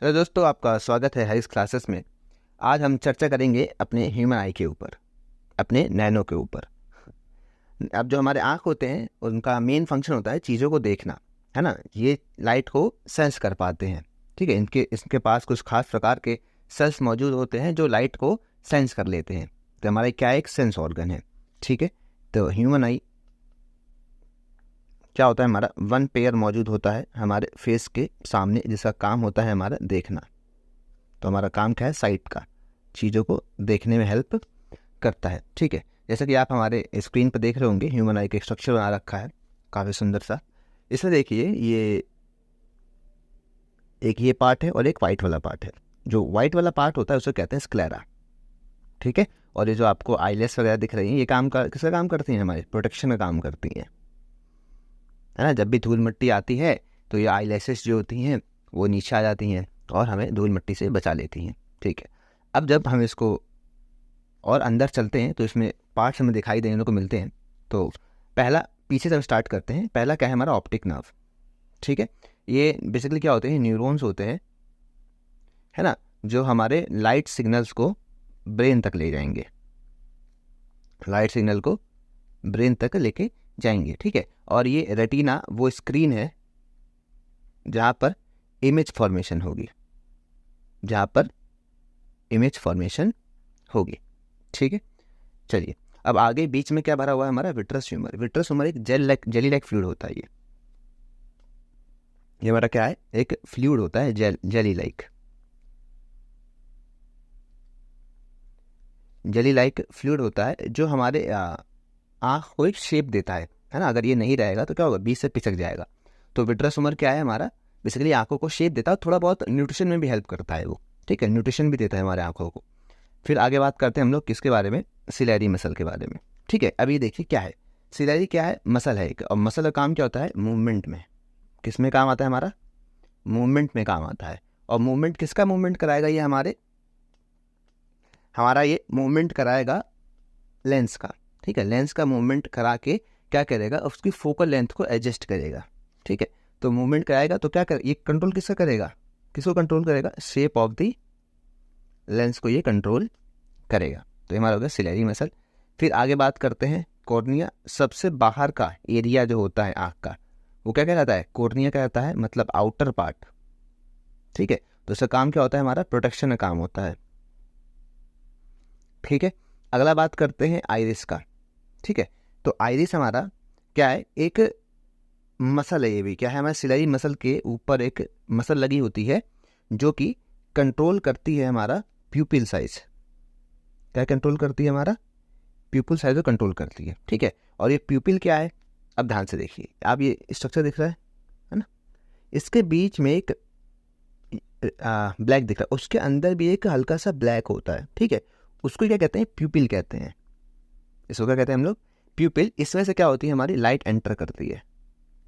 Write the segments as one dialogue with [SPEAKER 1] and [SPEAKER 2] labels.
[SPEAKER 1] Hello दोस्तों, आपका स्वागत है हरीश क्लासेस में। आज हम चर्चा करेंगे अपने ह्यूमन आई के ऊपर, अपने नैनो के ऊपर। अब जो हमारे आँख होते हैं उनका मेन फंक्शन होता है चीज़ों को देखना, है ना। ये लाइट को सेंस कर पाते हैं, ठीक है। इसके पास कुछ खास प्रकार के सेल्स मौजूद होते हैं जो लाइट को सेंस कर लेते हैं। तो हमारा क्या एक सेंस ऑर्गन है, ठीक है। तो ह्यूमन आई क्या होता है, हमारा वन पेयर मौजूद होता है हमारे फेस के सामने, जिसका काम होता है हमारा देखना। तो हमारा काम क्या है, साइट का, चीज़ों को देखने में हेल्प करता है, ठीक है। जैसा कि आप हमारे स्क्रीन पर देख रहे होंगे, ह्यूमन आई का स्ट्रक्चर बना रखा है काफ़ी सुंदर सा। इसमें देखिए ये पार्ट है और एक वाइट वाला पार्ट है। जो वाइट वाला पार्ट होता है उसे कहते हैं स्क्लेरा, ठीक है। और ये जो आपको आईलेस वगैरह दिख रही हैं, ये किसका काम करती हैं, हमारे प्रोटेक्शन का काम करती हैं, है ना। जब भी धूल मिट्टी आती है तो ये आईलेसेस जो होती हैं वो नीचे आ जाती हैं और हमें धूल मिट्टी से बचा लेती हैं, ठीक है। अब जब हम इसको और अंदर चलते हैं तो इसमें पार्ट्स हमें दिखाई देने को मिलते हैं। तो पहला, पीछे से हम स्टार्ट करते हैं। पहला क्या है, हमारा ऑप्टिक नर्व, ठीक है। ये बेसिकली क्या होते हैं, न्यूरॉन्स होते हैं, है ना, जो हमारे लाइट सिग्नल्स को ब्रेन तक ले जाएंगे, लाइट सिग्नल को ब्रेन तक लेके जाएंगे, ठीक है। और ये रेटिना वो स्क्रीन है जहाँ पर इमेज फॉर्मेशन होगी, ठीक है। चलिए, अब आगे बीच में क्या भरा हुआ है, हमारा विट्रस ह्यूमर। विट्रस ह्यूमर एक जेली लाइक फ्लूइड होता है। ये हमारा क्या है, एक फ्लूइड होता है, जेली लाइक फ्लूइड होता है, जो हमारे आँख को एक शेप देता है ना। अगर ये नहीं रहेगा तो क्या होगा, बीच से पिचक जाएगा। तो विट्रस ह्यूमर क्या है, हमारा बेसिकली आँखों को शेप देता है, थोड़ा बहुत न्यूट्रिशन में भी हेल्प करता है वो, ठीक है। न्यूट्रिशन भी देता है हमारे आँखों को। फिर आगे बात करते हैं हम लोग किसके बारे में, सिलेरी मसल के बारे में, ठीक है। अभी देखिए क्या है, सिलेरी क्या है, मसल है एक। और मसल का काम क्या होता है, मूवमेंट में। किस में काम आता है, हमारा मूवमेंट में काम आता है। और मूवमेंट किसका मूवमेंट कराएगा, ये हमारा ये मूवमेंट कराएगा लेंस का, ठीक है। लेंस का मूवमेंट करा के क्या करेगा, उसकी फोकल लेंथ को एडजस्ट करेगा, ठीक है। तो मूवमेंट कराएगा तो क्या ये कंट्रोल किसको कंट्रोल करेगा, शेप ऑफ द लेंस को ये कंट्रोल करेगा। तो हमारा हो गया सिलेरी मसल। फिर आगे बात करते हैं कॉर्निया। सबसे बाहर का एरिया जो होता है आँख का, वो क्या कहलाता है, कॉर्निया कहलाता है, मतलब आउटर पार्ट, ठीक है। तो इसका काम क्या होता है, हमारा प्रोटेक्शन का काम होता है, ठीक है। अगला बात करते हैं आइरिस का, ठीक है। तो आइरिस हमारा क्या है, एक मसल है। ये भी क्या है, हमारे सिलेरी मसल के ऊपर एक मसल लगी होती है जो कि कंट्रोल करती है हमारा प्यूपिल साइज। क्या कंट्रोल करती है, हमारा प्यूपिल साइज को कंट्रोल करती है, ठीक है। और ये प्यूपिल क्या है, अब ध्यान से देखिए आप, ये स्ट्रक्चर दिख रहा है ना, इसके बीच में एक ब्लैक दिख रहा है, उसके अंदर भी एक हल्का सा ब्लैक होता है, ठीक है। उसको क्या कहते हैं, प्यूपिल कहते हैं। इसको क्या कहते हैं हम लोग, प्यूपिल। इसमें से क्या होती है, हमारी लाइट एंटर करती है,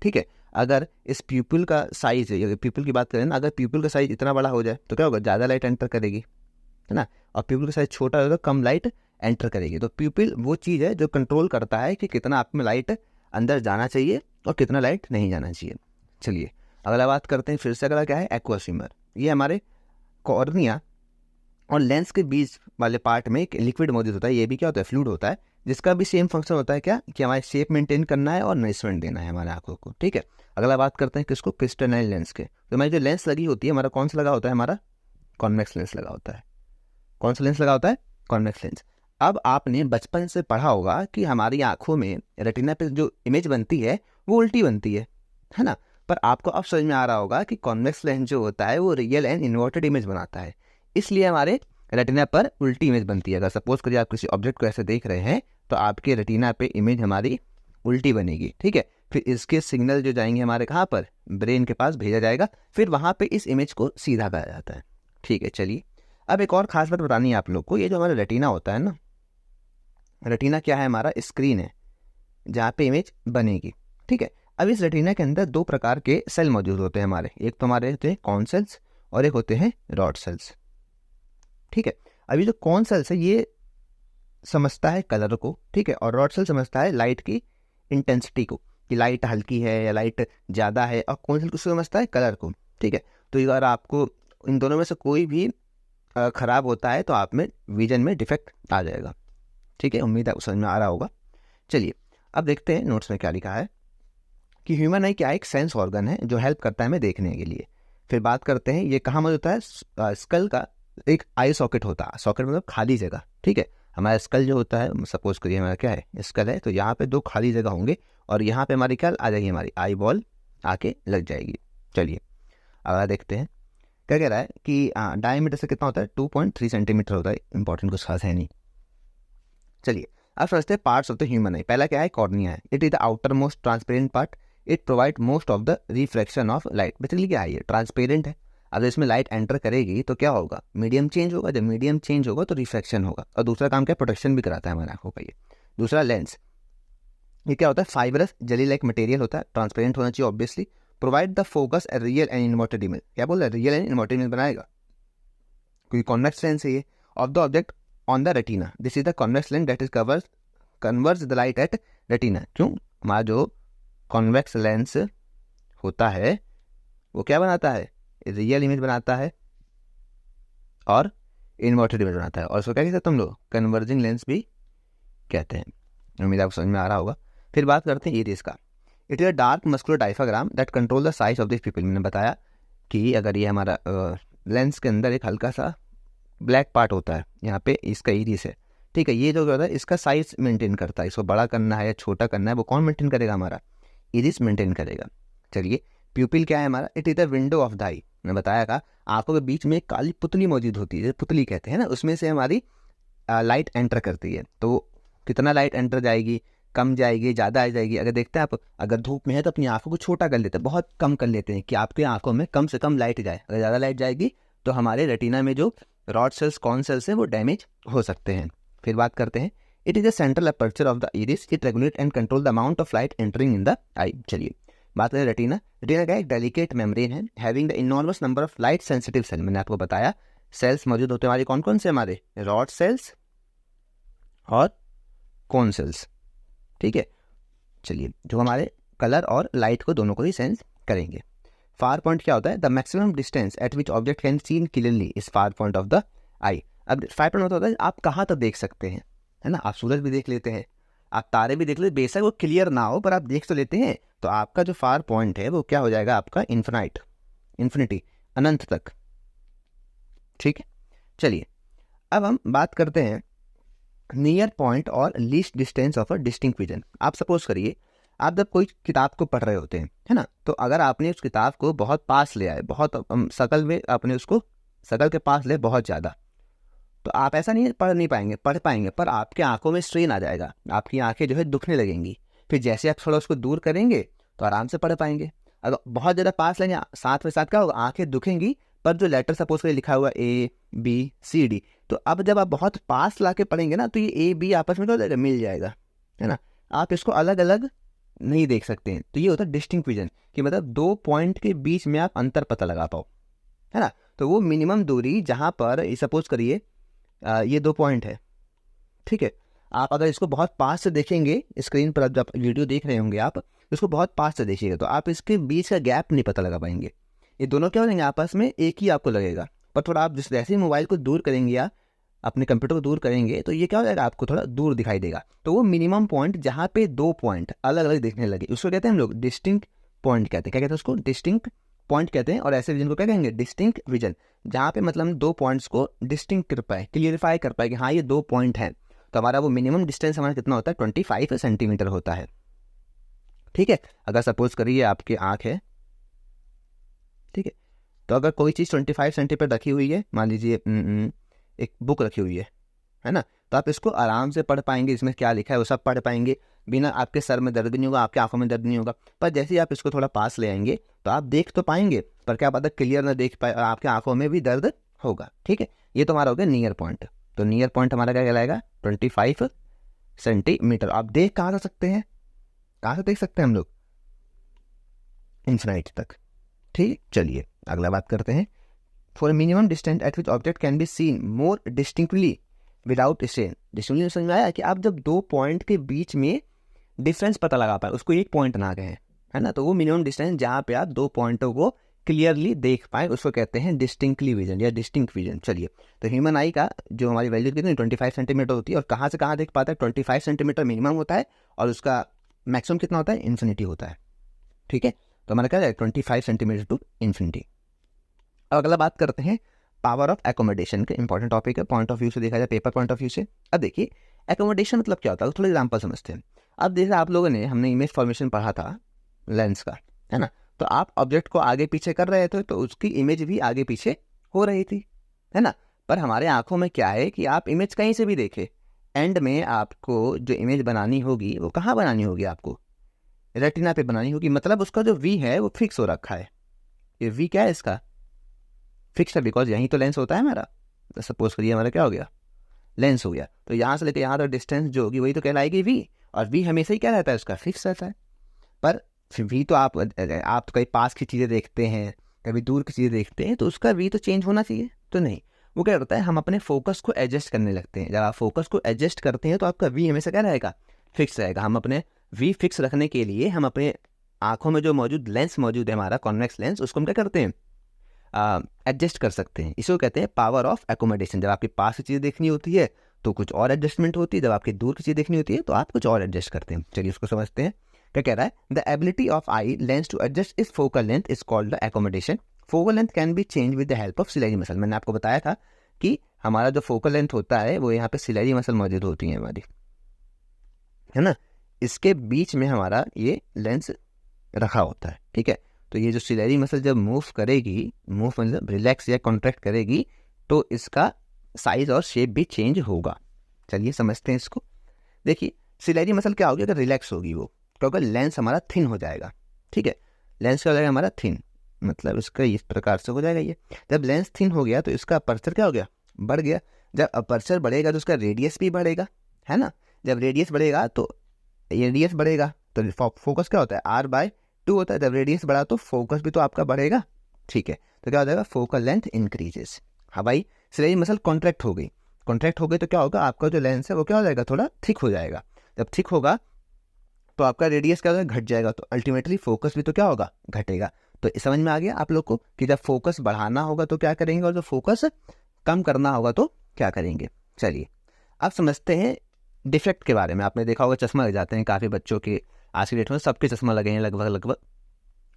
[SPEAKER 1] ठीक है। अगर इस प्यूपिल का साइज है, अगर प्यूपिल की बात करें ना, अगर प्यूपिल का साइज इतना बड़ा हो जाए तो क्या होगा, ज़्यादा लाइट एंटर करेगी, है ना। और प्यूपिल का साइज छोटा होगा तो कम लाइट एंटर करेगी। तो प्यूपिल वो चीज़ है जो कंट्रोल करता है कि कितना आप में लाइट अंदर जाना चाहिए और कितना लाइट नहीं जाना चाहिए। चलिए अगला बात करते हैं, फिर से अगला क्या है, एक्वस ह्यूमर। ये हमारे कॉर्निया और लेंस के बीच वाले पार्ट में एक लिक्विड मौजूद होता है। ये भी क्या होता है, फ्लूइड होता है, जिसका भी सेम फंक्शन होता है, क्या कि हमारे शेप मेंटेन करना है और नरिशमेंट देना है हमारे आंखों को, ठीक है। अगला बात करते हैं किसको, क्रिस्टलाइन लेंस के। तो हमारी जो लेंस लगी होती है, हमारा कौन सा लगा होता है, हमारा कॉन्वेक्स लेंस लगा होता है। कौन सा लेंस लगा होता है, कॉन्वेक्स लेंस। अब आपने बचपन से पढ़ा होगा कि हमारी आंखों में रेटिना पे जो इमेज बनती है वो उल्टी बनती है ना। पर आपको अब समझ में आ रहा होगा कि कॉन्वेक्स लेंस जो होता है वो रियल एंड इन्वर्टेड इमेज बनाता है, इसलिए हमारे रेटिना पर उल्टी इमेज बनती है। अगर सपोज करिए आप किसी ऑब्जेक्ट को ऐसे देख रहे हैं तो आपके रेटिना पे इमेज हमारी उल्टी बनेगी, ठीक है। फिर इसके सिग्नल जो जाएंगे हमारे कहाँ पर, ब्रेन के पास भेजा जाएगा, फिर वहाँ पे इस इमेज को सीधा करा जाता है, ठीक है। चलिए अब एक और खास बात बतानी है आप लोग को। ये जो हमारा रेटिना होता है ना, रेटिना क्या है, हमारा स्क्रीन है जहाँ पे इमेज बनेगी, ठीक है। अब इस रेटिना के अंदर दो प्रकार के सेल मौजूद होते हैं हमारे, एक तो हमारे होते हैं कॉन सेल्स और एक होते हैं रॉड सेल्स, ठीक है। अभी जो कॉन सेल्स है ये समझता है कलर को, ठीक है, और रॉड सेल समझता है लाइट की इंटेंसिटी को, कि लाइट हल्की है या लाइट ज़्यादा है। और कौन सेल किसको समझता है, कलर को, ठीक है। तो अगर आपको इन दोनों में से कोई भी ख़राब होता है तो आप में विजन में डिफेक्ट आ जाएगा। ठीक है, उम्मीद है समझ में आ रहा होगा। चलिए अब देखते हैं नोट्स में क्या लिखा है कि ह्यूमन आई क्या एक सेंस ऑर्गन है जो हेल्प करता है हमें देखने के लिए। फिर बात करते हैं ये कहाँ मौजूद होता है, स्कल का एक आई सॉकेट होता है, सॉकेट मतलब खाली जगह। ठीक है, हमारा स्कल जो होता है, सपोज करिए हमारा क्या है स्कल है, तो यहाँ पे 2 खाली जगह होंगे और यहाँ पे हमारी क्या आ जाएगी, हमारी आई बॉल आके लग जाएगी। चलिए अगला देखते हैं क्या कह रहा है कि डायमीटर से कितना होता है 2.3 सेंटीमीटर होता है, इंपॉर्टेंट कुछ खास है नहीं। चलिए अब समझते हैं पार्ट्स ऑफ द ह्यूमन आई। पहला क्या है, कॉर्निया है। It is the outer most transparent part, it provide most of the reflection of light. Basically क्या है, ये ट्रांसपेरेंट है। अगर इसमें लाइट एंटर करेगी तो क्या होगा, मीडियम चेंज होगा। जब मीडियम चेंज होगा तो रिफ्लेक्शन होगा। और दूसरा काम क्या, प्रोटेक्शन भी कराता है हमारे आंखों का ये। दूसरा लेंस, ये क्या होता है, फाइबरस जेली लाइक मटेरियल होता है, ट्रांसपेरेंट होना चाहिए obviously. Provide the focus a real and inverted image. क्या बोल रहा है, रियल एंड इन्वर्टेड इमेज बनाएगा क्योंकि कॉन्वेक्स लेंस है ये। Of the object on the retina, this is the convex lens that is converse the light at retina. क्यों, हमारा जो कॉन्वेक्स लेंस होता है वो क्या बनाता है, रियल इमेज बनाता है और इन्वर्टेड इमेज बनाता है। और उसको क्या कहते हैं तुम लोग, कन्वर्जिंग लेंस भी कहते हैं। उम्मीद आपको समझ में आ रहा होगा। फिर बात करते हैं इरिस का। It is a dark muscular diaphragm that control the size of this people. मैंने बताया कि अगर ये हमारा लेंस के अंदर एक हल्का सा ब्लैक पार्ट होता है, यहाँ पे इसका इरिस है। ठीक है, ये जो होता है इसका साइज मेंटेन करता है। इसको बड़ा करना है या छोटा करना है वो कौन मेंटेन करेगा, हमारा इरिस मेंटेन करेगा। चलिए प्यूपिल क्या है हमारा, it is the window of the eye. मैंने बताया था आंखों के बीच में एक काली पुतली मौजूद होती है, पुतली कहते हैं ना, उसमें से हमारी लाइट एंटर करती है। तो कितना लाइट एंटर जाएगी, कम जाएगी, ज़्यादा आ जाएगी। अगर देखते हैं आप, अगर धूप में है तो अपनी आंखों को छोटा कर लेते हैं, बहुत कम कर लेते हैं कि आपकी आंखों में कम से कम लाइट जाए। अगर ज़्यादा लाइट जाएगी तो हमारे रेटिना में जो रॉड सेल्स कॉन सेल्स हैं वो डैमेज हो सकते हैं। फिर बात करते हैं, it is the central aperture of the iris, it regulate and control the amount of light entering in the eye. चलिए बात करें रेटिना। रेटिना का एक डेलिकेट मेम्ब्रेन है having the enormous number of light sensitive cell. मैंने आपको बताया sales मौजूद होते हैं हमारे कौन कौन से, हमारे रॉड सेल्स और कॉन सेल्स। ठीक है, चलिए जो हमारे कलर और लाइट को दोनों को ही सेंस करेंगे। फार पॉइंट क्या होता है, the maximum distance at which object can seen clearly is far point of the eye. अब फार पॉइंट होता है आप कहाँ तक देख सकते हैं, है ना। आप सूरज भी देख लेते हैं, आप तारे भी देख लेते, बेशक वो क्लियर ना हो पर आप देख तो लेते हैं। तो आपका जो फार पॉइंट है वो क्या हो जाएगा, आपका इन्फिनिटी, अनंत तक। ठीक है, चलिए अब हम बात करते हैं नियर पॉइंट और least distance of a distinct vision. आप सपोज करिए आप जब कोई किताब को पढ़ रहे होते हैं, है ना, तो अगर आपने उस किताब को बहुत पास ले आए, बहुत शकल में आपने उसको शकल के पास ले बहुत ज़्यादा, तो आप ऐसा नहीं पढ़ पाएंगे, पर आपके आंखों में स्ट्रेन आ जाएगा, आपकी आंखें जो है दुखने लगेंगी। फिर जैसे आप थोड़ा उसको दूर करेंगे तो आराम से पढ़ पाएंगे। अगर बहुत ज़्यादा पास लेंगे साथ में साथ क्या होगा, आंखें दुखेंगी, पर जो लेटर सपोज करिए लिखा हुआ ABCD, तो अब जब आप बहुत पास ला के पढ़ेंगे ना तो ये A B आपस में क्या मिल जाएगा, है ना। आप इसको अलग अलग नहीं देख सकते हैं। तो ये होता है डिस्टिंक्ट विजन, कि मतलब 2 पॉइंट के बीच में आप अंतर पता लगा पाओ, है ना। तो वो मिनिमम दूरी जहाँ पर सपोज करिए ये 2 पॉइंट है, ठीक है। आप अगर इसको बहुत पास से देखेंगे स्क्रीन पर, जब वीडियो देख रहे होंगे आप इसको बहुत पास से देखिएगा तो आप इसके बीच का गैप नहीं पता लगा पाएंगे। ये दोनों क्या हो जाएंगे आपस में एक ही आपको लगेगा, पर थोड़ा आप जैसे ही मोबाइल को दूर करेंगे या अपने कंप्यूटर को दूर करेंगे तो ये क्या हो जाएगा, आपको थोड़ा दूर दिखाई देगा। तो वो मिनिमम पॉइंट जहाँ पे 2 पॉइंट अलग अलग दिखने लगे उसको कहते हैं हम लोग डिस्टिंक्ट पॉइंट कहते हैं। क्या कहते हैं उसको, डिस्टिंक्ट पॉइंट कहते हैं। और ऐसे विजन को क्या कहेंगे, डिस्टिंक्ट विजन, जहाँ पे मतलब 2 पॉइंट्स को डिस्टिंक्ट कर पाए, क्लियरिफाई कर पाए कि हाँ ये 2 पॉइंट हैं। तो हमारा वो मिनिमम डिस्टेंस हमारा कितना होता है, 25 सेंटीमीटर होता है। ठीक है, अगर सपोज करिए आपकी आँख है, ठीक है, तो अगर कोई चीज़ 25 सेंटीमीटर रखी हुई है, मान लीजिए एक बुक रखी हुई है ना, तो आप इसको आराम से पढ़ पाएंगे, इसमें क्या लिखा है वो सब पढ़ पाएंगे, बिना आपके सर में दर्द नहीं होगा, आपके आंखों में दर्द नहीं होगा। पर जैसे ही आप इसको थोड़ा पास ले आएंगे तो आप देख तो पाएंगे, पर क्या पता क्लियर ना देख पाए और आपके आंखों में भी दर्द होगा। ठीक है, ये तो हमारा हो गया नियर पॉइंट। तो नियर पॉइंट हमारा क्या कहलाएगा, 25 सेंटीमीटर। आप देख कहाँ सकते हैं, कहाँ से देख सकते हैं हम लोग, इन्फिनिटी तक। ठीक, चलिए अगला बात करते हैं। For minimum distance at which object can be seen more distinctly without strain. Distinctly समझ में आया कि आप जब 2 पॉइंट के बीच में डिफरेंस पता लगा पाए, उसको एक पॉइंट ना कहें, है ना। तो वो मिनिमम डिस्टेंस जहाँ पे आप 2 पॉइंटों को क्लियरली देख पाए उसको कहते हैं डिस्टिंक्टली विजन या डिस्टिंक्ट विजन। चलिए, तो ह्यूमन आई का जो हमारी वैल्यू कितनी 25 सेंटीमीटर होती है, और कहाँ से कहाँ देख पाता है 25 सेंटीमीटर मिनिमम होता है, और उसका मैक्सिमम कितना होता है, इन्फिनिटी होता है। ठीक है, तो हमारा क्या है 25 सेंटीमीटर टू इन्फिनिटी। अब अगला बात करते हैं पावर ऑफ एकोमोडेशन के, इंपॉर्टेंट टॉपिक है, पॉइंट ऑफ व्यू से देखा जाए, पेपर पॉइंट ऑफ व्यू से। अब देखिए एकोमोडेशन मतलब क्या होता है, थोड़ा एग्जाम्पल समझते हैं। अब जैसे आप लोगों ने, हमने इमेज फॉर्मेशन पढ़ा था लेंस का, है ना, तो आप ऑब्जेक्ट को आगे पीछे कर रहे थे तो उसकी इमेज भी आगे पीछे हो रही थी, है ना। पर हमारे आंखों में क्या है कि आप इमेज कहीं से भी देखें, एंड में आपको जो इमेज बनानी होगी वो कहाँ बनानी होगी, आपको रेटिना पे बनानी होगी। मतलब उसका जो वी है वो फिक्स हो रखा है। ये वी क्या है, इसका फिक्स है, बिकॉज यहीं तो लेंस होता है हमारा। तो सपोज करिए हमारा क्या हो गया, लेंस हो गया, तो यहाँ से लेकर यहाँ तक डिस्टेंस जो होगी वही तो कहलाएगी वी, और वी हमेशा ही क्या रहता है, उसका फिक्स रहता है। पर वी तो आप तो कहीं पास की चीज़ें देखते हैं, कभी दूर की चीज़ें देखते हैं, तो उसका वी तो चेंज होना चाहिए, तो नहीं। वो क्या करता है, हम अपने फोकस को एडजस्ट करने लगते हैं। जब आप फोकस को एडजस्ट करते हैं तो आपका वी हमेशा क्या रहेगा, फिक्स रहेगा। हम अपने वी फिक्स रखने के लिए हम अपने आँखों में जो मौजूद लेंस मौजूद है हमारा कॉन्वेक्स लेंस, उसको हम क्या करते हैं, एडजस्ट कर सकते हैं। इसको कहते हैं पावर ऑफ एकोमोडेशन। जब आपके पास की चीज़ देखनी होती है तो कुछ और एडजस्टमेंट होती है, जब आपकी दूर की चीज़ देखनी होती है तो आप कुछ और एडजस्ट करते हैं। चलिए उसको समझते हैं। क्या कह रहा है, the ability of eye lens to adjust is focal length is called the accommodation. Focal length can be change with the help of ciliary muscle. मैंने आपको बताया था कि हमारा जो फोकल लेंथ होता है वो यहाँ पे सिलेरी मसल मौजूद होती है हमारी, है ना। इसके बीच में हमारा ये लेंस रखा होता है, ठीक है। तो ये जो सिलेरी मसल जब मूव करेगी, मूव मतलब रिलैक्स या कॉन्ट्रैक्ट करेगी, तो इसका साइज और शेप भी चेंज होगा। चलिए समझते हैं इसको। देखिए सिलेरी मसल क्या होगी, अगर रिलैक्स होगी वो, क्योंकि लेंस हमारा थिन हो जाएगा, ठीक है। लेंस क्या हो जाएगा हमारा थिन, मतलब इसका इस प्रकार से हो जाएगा ये। जब लेंस थिन हो गया तो इसका अपर्चर क्या हो गया, बढ़ गया। जब अपर्चर बढ़ेगा तो उसका रेडियस भी बढ़ेगा, है ना। जब रेडियस बढ़ेगा तो रेडियस बढ़ेगा तो फोकस क्या होता है, R/2 होता है। जब रेडियस बढ़ा तो फोकस भी तो आपका बढ़ेगा, ठीक है। तो क्या हो जाएगा, फोकल लेंथ इंक्रीजेस। हाँ भाई, सिलेरी मसल कॉन्ट्रैक्ट हो गई, कॉन्ट्रैक्ट हो गई तो क्या होगा, आपका जो लेंस है वो क्या हो जाएगा, थोड़ा थिक हो जाएगा। जब थिक होगा तो आपका रेडियस क्या होगा, घट जाएगा, तो अल्टीमेटली फोकस भी तो क्या होगा, घटेगा। तो समझ में आ गया आप लोग को कि जब फोकस बढ़ाना होगा तो क्या करेंगे, और जब फोकस कम करना होगा तो क्या करेंगे। चलिए अब समझते हैं डिफेक्ट के बारे में। आपने देखा होगा चश्मा लग जाते हैं काफ़ी बच्चों के, आज की डेट में सबके चश्मा लगे हैं लगभग,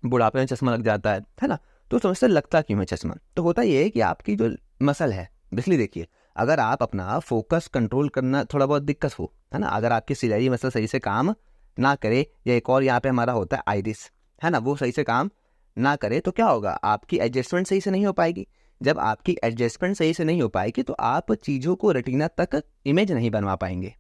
[SPEAKER 1] बुढ़ापे में चश्मा लग जाता है ना। तो समझते लगता क्यों है चश्मा, तो होता ये है कि आपकी जो मसल है, बेसिकली देखिए, अगर आप अपना फोकस कंट्रोल करना थोड़ा बहुत दिक्कत हो, है ना, अगर आपकी सिलेरी मसल सही से काम ना करे, या एक और यहाँ पे हमारा होता है आइरिस, है ना, वो सही से काम ना करे, तो क्या होगा, आपकी एडजस्टमेंट सही से नहीं हो पाएगी। जब आपकी एडजस्टमेंट सही से नहीं हो पाएगी तो आप चीज़ों को रेटिना तक इमेज नहीं बनवा पाएंगे,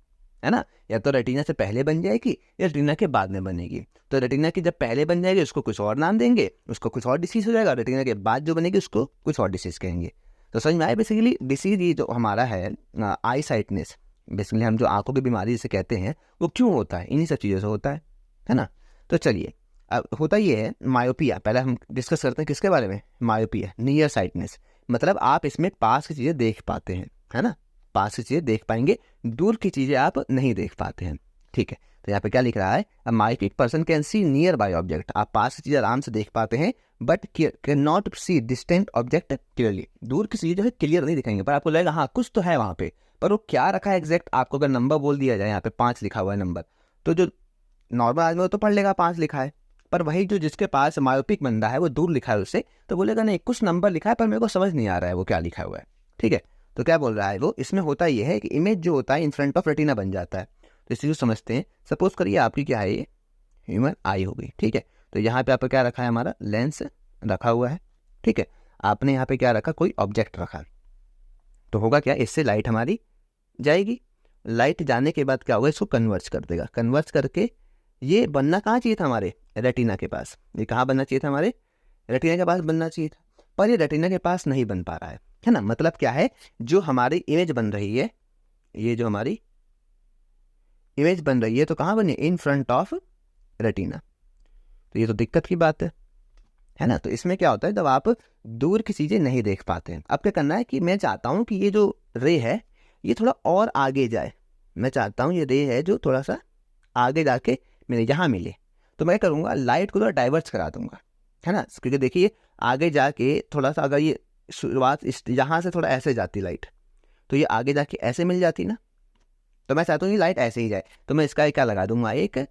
[SPEAKER 1] है ना। या तो रेटिना से पहले बन जाएगी या रेटिना के बाद में बनेगी। तो रेटिना की जब पहले बन जाएगी उसको कुछ और नाम देंगे, उसको कुछ और डिसीज हो जाएगा। रेटिना के बाद जो बनेगी उसको कुछ और डिसीज कहेंगे। तो समझ में आया, बेसिकली डिसीज ये जो हमारा है आई साइटनेस, बेसिकली हम जो आंखों की बीमारी जिसे कहते हैं, वो क्यों होता है, इन्हीं सब चीज़ों से होता है ना। तो चलिए अब होता ये है मायोपिया। पहले हम डिस्कस करते हैं किसके बारे में, मायोपिया, नियर साइटनेस। मतलब आप इसमें पास की चीज़ें देख पाते हैं, है ना, पास की चीज़ें देख पाएंगे, दूर की चीज़ें आप नहीं देख पाते हैं, ठीक है। तो यहाँ पे क्या लिख रहा है, अ myopic person can C near by object. आप पास की चीज़ें आराम से देख पाते हैं, but can not see distant object clearly. दूर की चीज़ें जो है क्लियर नहीं दिखाएंगे, पर आपको लगेगा हाँ कुछ तो है वहाँ पे, पर वो क्या रखा है एग्जैक्ट, आपको अगर नंबर बोल दिया जाए, यहाँ पे 5 लिखा हुआ है नंबर, तो जो नॉर्मल आदमी वो तो पढ़ लेगा 5 लिखा है, पर वही जो जिसके पास मायोपिक बंदा है वो दूर लिखा है उससे, तो बोलेगा नहीं कुछ नंबर लिखा है पर मेरे को समझ नहीं आ रहा है वो क्या लिखा हुआ है, ठीक है। तो क्या बोल रहा है वो, इसमें होता ये है कि इमेज जो होता है इन फ्रंट ऑफ रेटिना बन जाता है। तो इसी को समझते हैं। सपोज करिए आपकी क्या है, ये ह्यूमन आई हो गई, ठीक है। तो यहाँ पे आपका क्या रखा है, हमारा लेंस रखा हुआ है, ठीक है। आपने यहाँ पे क्या रखा, कोई ऑब्जेक्ट रखा, तो होगा क्या, इससे लाइट हमारी जाएगी। लाइट जाने के बाद क्या होगा, इसको कन्वर्ज कर देगा। कन्वर्ज करके ये बनना कहाँ चाहिए था, हमारे रेटिना के पास। ये कहाँ बनना चाहिए था, हमारे रेटिना के पास बनना चाहिए था, पर ये रेटिना के पास नहीं बन पा रहा है ना। मतलब क्या है, जो हमारी इमेज बन रही है, ये जो हमारी इमेज बन रही है तो कहाँ बनी, इन फ्रंट ऑफ रेटिना। तो ये तो दिक्कत की बात है ना। तो इसमें क्या होता है, जब आप दूर की चीज़ें नहीं देख पाते हैं, अब क्या करना है कि मैं चाहता हूँ कि ये जो रे है ये थोड़ा और आगे जाए। मैं चाहता हूँ ये रे है जो थोड़ा सा आगे जाके मेरे यहाँ मिले, तो मैं करूँगा लाइट को थोड़ा डाइवर्ट करा दूंगा, है ना, क्योंकि देखिए आगे जाके थोड़ा सा अगर ये शुरुआत इस यहाँ से थोड़ा ऐसे जाती लाइट, तो ये आगे जाके ऐसे मिल जाती ना, तो मैं चाहता हूँ ये लाइट ऐसे ही जाए, तो मैं इसका क्या लगा दूंगा, एक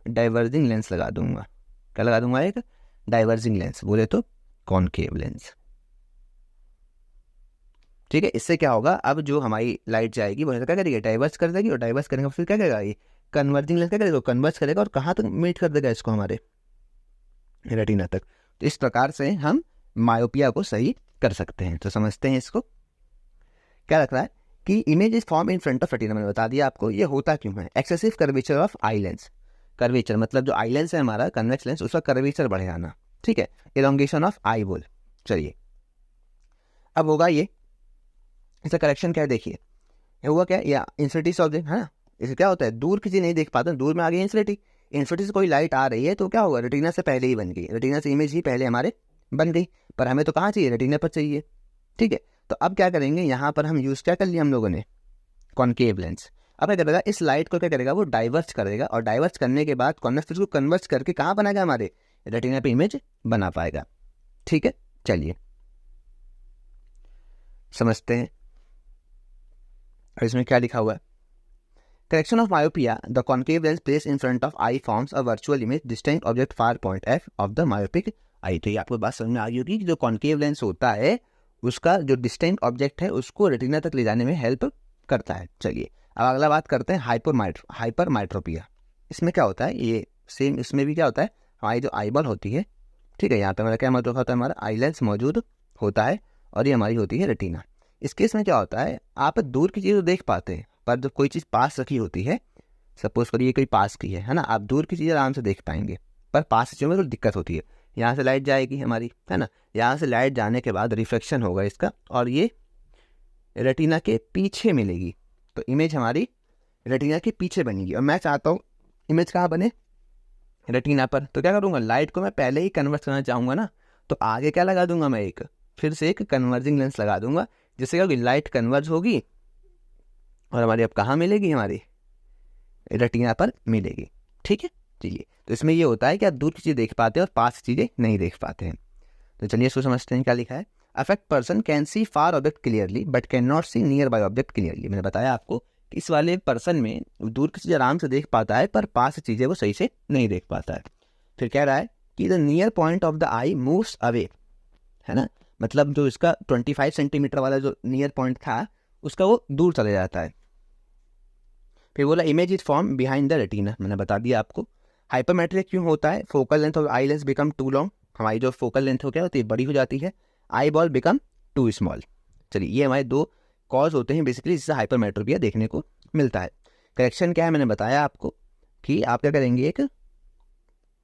[SPEAKER 1] डाइवर्जिंग लेंस लगा दूंगा। क्या लगा दूंगा, एक डाइवर्जिंग लेंस, बोले तो कॉनकेव लेंस। ठीक है, इससे क्या होगा, अब जो हमारी लाइट जाएगी वो क्या करेगी, डाइवर्स कर देगी, और डाइवर्स करने के फिर क्या करेगा, ये कन्वर्जिंग लेंस क्या करेगा, कन्वर्स करेगा और कहाँ तक मीट कर देगा इसको, हमारे रेटिना तक। तो इस प्रकार से हम मायोपिया को सही कर सकते हैं। तो समझते हैं इसको। क्या रख रहा है कि image is form in front of retina, मैंने बता दिया आपको ये होता क्यों है, excessive curvature of eye lens. Curvature मतलब जो आई लेंस है हमारा कन्वेक्स लेंस, उसका कर्वेचर बढ़ जाना। ठीक है, इलोंगेशन ऑफ आई बॉल। चलिए अब होगा ये, इसका करेक्शन क्या है, देखिए ये हुआ क्या, या इंफिनिटी ऑब्जेक्ट है ना, इसे क्या होता है, दूर की चीज नहीं देख पाते, दूर में आ गई इंफिनिटी, इंफिनिटी से कोई लाइट आ रही है तो क्या होगा, रेटिना से पहले ही बन गई, रेटिना से इमेज ही पहले हमारे बन गई, पर हमें तो कहाँ चाहिए, रेटिना पर चाहिए। ठीक है, तो अब क्या करेंगे, यहाँ पर हम यूज़ क्या कर लिया हम लोगों ने, कॉनकेव लेंस। अब क्या करेगा, इस लाइट को क्या करेगा, वो डाइवर्स करेगा, और डाइवर्स करने के बाद कॉन्वेक्स को कन्वर्स करके कहाँ बनाएगा, हमारे रेटिना पे इमेज बना पाएगा। ठीक है, चलिए समझते हैं। और इसमें क्या लिखा हुआ है, correction of myopia, the concave lens place in front of I forms a virtual image distinct object far point F of the myopic eye. तो ये आपको बात समझ में आ गई होगी कि जो कॉनकेव लेंस होता है उसका जो डिस्टिंक्ट ऑब्जेक्ट है उसको रेटिना तक ले जाने में हेल्प करता है। चलिए अब अगला बात करते हैं हाइपरमाइट्रोपिया। इसमें क्या होता है, ये सेम इसमें भी क्या होता है, हमारी जो आईबॉल होती है, ठीक है, यहाँ पे हमारा क्या मतलब होता है, हमारा आई लेंस मौजूद होता है और ये हमारी होती है रेटिना। इस केस में क्या होता है, आप दूर की चीज़ तो देख पाते हैं, पर जब कोई चीज़ पास रखी होती है, सपोज करिए कोई पास की है ना, आप दूर की चीज़ आराम से देख पाएंगे, पर पास की चीज़ों में तो दिक्कत होती है। यहाँ से लाइट जाएगी हमारी, है ना, यहाँ से लाइट जाने के बाद रिफ्लेक्शन होगा इसका, और ये रेटिना के पीछे मिलेगी, तो इमेज हमारी रेटिना के पीछे बनेगी। और मैं चाहता हूँ इमेज कहाँ बने, रेटिना पर, तो क्या करूँगा, लाइट को मैं पहले ही कन्वर्ट करना चाहूँगा ना, तो आगे क्या लगा दूंगा मैं, एक फिर से एक कन्वर्जिंग लेंस लगा दूंगा, जिससे क्या होगी, लाइट कन्वर्ज होगी और हमारी अब कहाँ मिलेगी, हमारी रेटिना पर मिलेगी। ठीक है, चलिए तो इसमें ये होता है कि आप दूर की चीज़ देख पाते हैं और पास चीज़ें नहीं देख पाते हैं। तो चलिए इसको समझते हैं, क्या लिखा है, affect person can see far object clearly but can not see near by object clearly. मैंने बताया आपको कि इस वाले पर्सन में दूर की चीज़ आराम से देख पाता है पर पास चीज़ें वो सही से नहीं देख पाता है। फिर कह रहा है कि the near point of the I moves away, है ना, मतलब जो इसका 25 सेंटीमीटर वाला जो नियर पॉइंट था उसका वो दूर चले जाता है। फिर बोला image is form behind the retina, मैंने बता दिया आपको। हाइपरमेट्रिक क्यों होता है, focal length of eye lens become too long, हमारी जो फोकल लेंथ हो क्या होती है, बड़ी हो जाती है, eyeball become too small. चलिए ये हमारे दो कॉज होते हैं बेसिकली जिससे हाइपरमेट्रोपिया देखने को मिलता है। करेक्शन क्या है, मैंने बताया आपको कि आप क्या करेंगे, एक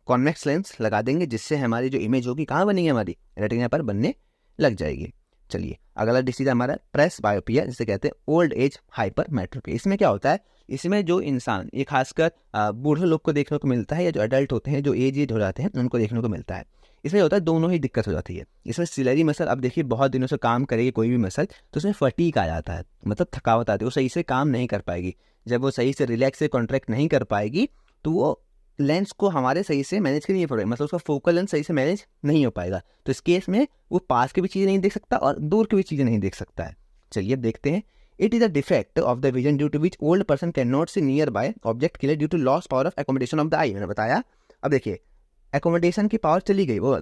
[SPEAKER 1] कॉन्वेक्स लेंस लगा देंगे जिससे हमारी जो इमेज होगी कहाँ बनेगी, हमारी रेटिना पर बनने लग जाएगी। चलिए अगला डिसीज हमारा प्रेस बायोपिया, जिसे कहते हैं ओल्ड एज हाइपरमेट्रोपिया। इसमें क्या होता है, इसमें जो इंसान, ये खासकर बूढ़े लोग को देखने को मिलता है, या जो एडल्ट होते हैं जो एज हो जाते हैं उनको देखने को मिलता है। इसमें होता है दोनों ही दिक्कत हो जाती है। इसमें सिलेरी मसल, अब देखिए बहुत दिनों से काम करेगी कोई भी मसल तो उसमें फटीक आ जाता है, मतलब थकावट आती है, वो सही से काम नहीं कर पाएगी। जब वो सही से रिलैक्स से कॉन्ट्रैक्ट नहीं कर पाएगी तो वो लेंस को हमारे सही से मैनेज करनी पड़ेगा, मतलब उसका फोकल लेंस सही से मैनेज नहीं हो पाएगा। तो इस केस में वो पास की भी चीज़ें नहीं देख सकता और दूर की भी चीज़ें नहीं देख सकता है। चलिए अब देखते हैं, it is a defect of the vision due to which old person can not see near by object clear due to loss power of accommodation of the eye. मैंने बताया, अब देखिए एकोमोडेशन की पावर चली गई, वो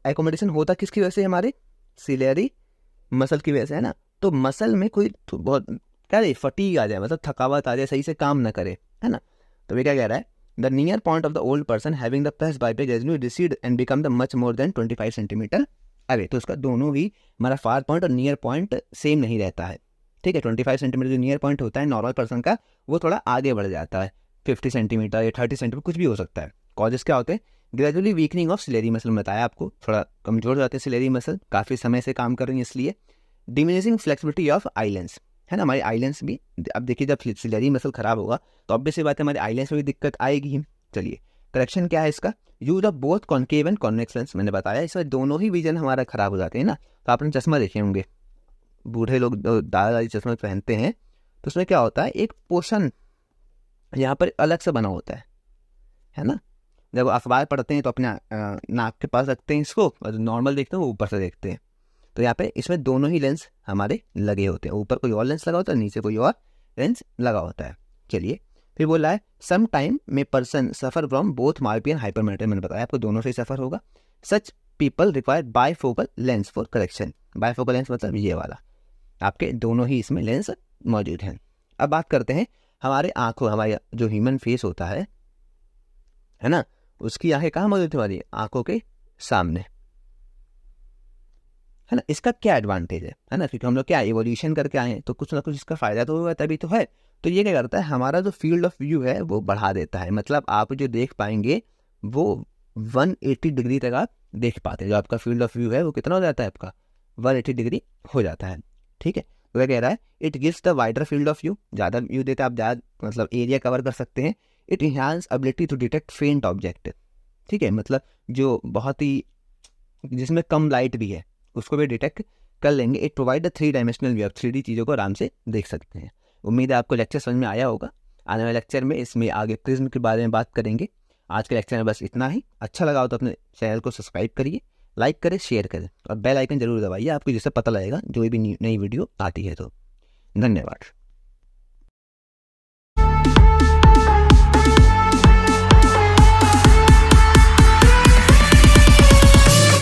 [SPEAKER 1] एकोमोडेशन होता किसकी वजह से, हमारे सिलेरी मसल की वजह से, है ना। तो मसल में कोई तो बहुत क्या है, फटीग आ जाए, मतलब थकावट आ जाए, सही से काम ना करे, है ना। तो वे क्या कह रहा है, the near point of the old person having the press bypass gradually recede and become the much more than 25 centimetre away. तो उसका दोनों ही हमारा फार पॉइंट और नियर पॉइंट सेम नहीं रहता है। ठीक है, 25 सेंटीमीटर जो नियर पॉइंट होता है नॉर्मल पर्सन का, वो थोड़ा आगे बढ़ जाता है, 50 सेंटीमीटर या 30 सेंटीमीटर कुछ भी हो सकता है। कॉजेस क्या होते हैं, gradually weakening of ciliary muscle, बताया आपको, थोड़ा कमजोर हो जाते हैं सिलेरी मसल, काफ़ी समय से काम कर रही है इसलिए। Diminishing flexibility of eye lens, है ना, हमारी आई लेंस भी, अब देखिए जब सिलेरी मसल खराब होगा तो ऑब्वियस सी बात है हमारे आई लेंस में भी दिक्कत आएगी। चलिए करेक्शन क्या है इसका, use of both concave and convex lens, मैंने बताया इसमें दोनों ही विजन हमारा खराब हो जाते हैं ना। तो आपने चश्मा देखे होंगे, बूढ़े लोग दादा दादी चश्मा पहनते हैं तो उसमें क्या होता है, एक पोर्शन यहाँ पर अलग से बना होता है ना, जब अखबार पढ़ते हैं तो अपने नाक के पास रखते हैं इसको, और नॉर्मल देखते हैं वो ऊपर से देखते हैं। तो यहाँ पे इसमें दोनों ही लेंस हमारे लगे होते हैं, ऊपर कोई और लेंस लगा होता है, नीचे कोई और लेंस लगा होता है। चलिए फिर बोला है सम टाइम में person suffer from both myopia and hypermetropia. मैंने बताया आपको दोनों से ही सफ़र होगा। Such people require bifocal lens for correction. Bifocal lens मतलब ये वाला, आपके दोनों ही इसमें लेंस मौजूद हैं। अब बात करते हैं हमारे आँखों, हमारे जो ह्यूमन फेस होता है ना, उसकी आंखें कहाँ मौजूद है? हमारी आँखों के सामने, है ना। इसका क्या एडवांटेज है ना, क्योंकि हम लोग क्या इवोल्यूशन करके आए हैं तो कुछ ना कुछ इसका फ़ायदा तो होगा, तभी तो है। तो ये क्या करता है, हमारा जो फील्ड ऑफ व्यू है वो बढ़ा देता है। मतलब आप जो देख पाएंगे वो 180 डिग्री तक आप देख पाते हैं। जो आपका फील्ड ऑफ व्यू है वो कितना हो जाता है, आपका 180 डिग्री हो जाता है। ठीक है, तो क्या कह रहा है, it gives the wider field of view, ज़्यादा व्यू देता है, आप ज़्यादा मतलब एरिया कवर कर सकते हैं। It enhance ability to detect faint object. ठीक है, मतलब जो बहुत ही जिसमें कम लाइट भी है उसको भी डिटेक्ट कर लेंगे। It provide the 3 dimensional view, आप 3D चीज़ों को आराम से देख सकते हैं। उम्मीद है आपको लेक्चर समझ में आया होगा। आने वाले लेक्चर में इसमें आगे प्रिज्म के बारे में बात करेंगे। आज के लेक्चर में बस इतना ही। अच्छा लगा हो तो अपने चैनल को सब्सक्राइब करिए, लाइक करें, शेयर करें और बेल आइकन जरूर दबाइए, आपको जिससे पता लगेगा जो भी नई वीडियो आती है। तो धन्यवाद।